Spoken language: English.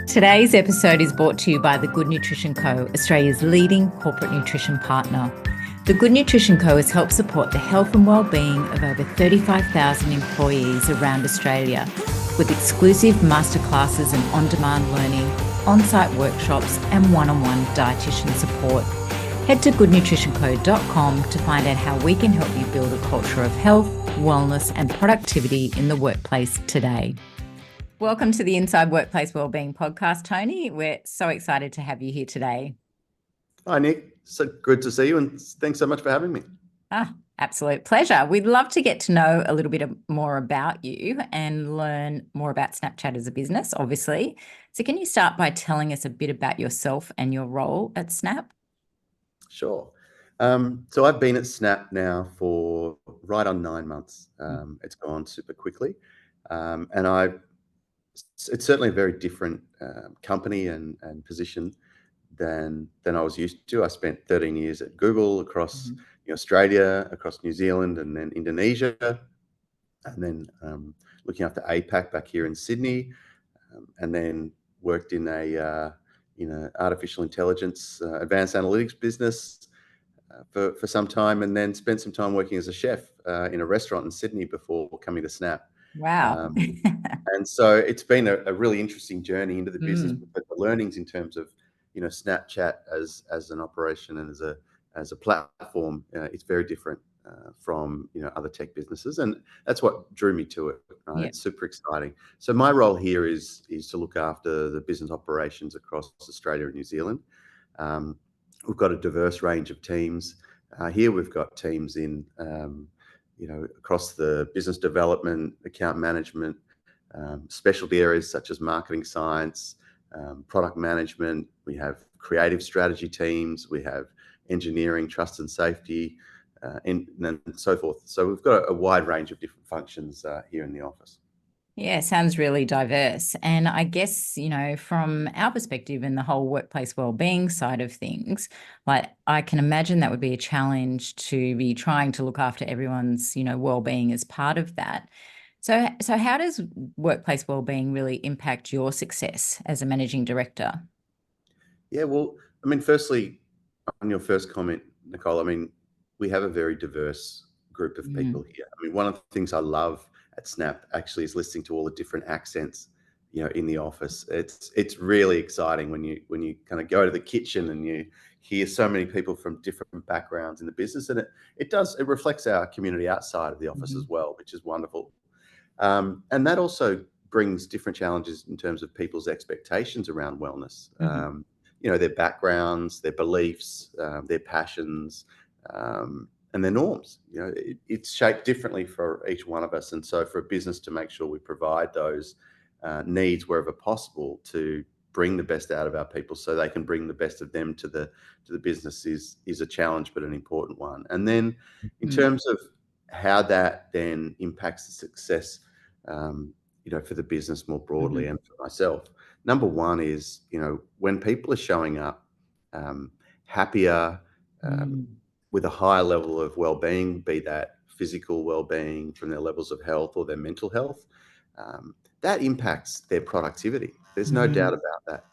Today's episode is brought to you by The Good Nutrition Co., Australia's leading corporate nutrition partner. The Good Nutrition Co. has helped support the health and wellbeing of over 35,000 employees around Australia with exclusive masterclasses and on-demand learning, on-site workshops and one-on-one dietitian support. Head to goodnutritionco.com to find out how we can help you build a culture of health, wellness and productivity in the workplace today. Welcome to the INSIDE Workplace Wellbeing Podcast, Tony. We're so excited to have you here today. Hi, Nick. So good to see you, and thanks so much for having me. Absolute pleasure. We'd love to get to know a little bit more about you and learn more about Snapchat as a business, obviously. So can you start by telling us a bit about yourself and your role at Snap? Sure. So I've been at Snap now for right on 9 months. It's gone super quickly. It's certainly a very different company and position than I was used to. I spent 13 years at Google across Australia, across New Zealand, and then Indonesia, and then looking after APAC back here in Sydney, and then worked in a artificial intelligence, advanced analytics business for some time, and then spent some time working as a chef in a restaurant in Sydney before coming to Snap. Wow. And so it's been a really interesting journey into the business, but the learnings in terms of, Snapchat as an operation and as a platform, it's very different from, other tech businesses. And that's what drew me to it. Right? It's super exciting. So my role here is to look after the business operations across Australia and New Zealand. We've got a diverse range of teams. Here we've got teams in across the business development, account management, specialty areas such as marketing science, product management. We have creative strategy teams. We have engineering, trust and safety, and so forth. So we've got a wide range of different functions here in the office. Yeah, sounds really diverse. And I guess, from our perspective in the whole workplace wellbeing side of things, like I can imagine that would be a challenge to be trying to look after everyone's, wellbeing as part of that. So how does workplace wellbeing really impact your success as a managing director? Yeah, well, firstly, on your first comment, Nicole, we have a very diverse group of people here. One of the things I love at Snap actually is listening to all the different accents, in the office. It's really exciting when you kind of go to the kitchen and you hear so many people from different backgrounds in the business, and it reflects our community outside of the office as well, which is wonderful. And that also brings different challenges in terms of people's expectations around wellness. Their backgrounds, their beliefs, their passions, and their norms. It's shaped differently for each one of us. And so for a business to make sure we provide those needs wherever possible to bring the best out of our people so they can bring the best of them to the business is a challenge, but an important one. And then in terms of how that then impacts the success, for the business more broadly and for myself, number one is, when people are showing up happier, with a higher level of well-being, be that physical well-being from their levels of health or their mental health, that impacts their productivity. There's no doubt about that.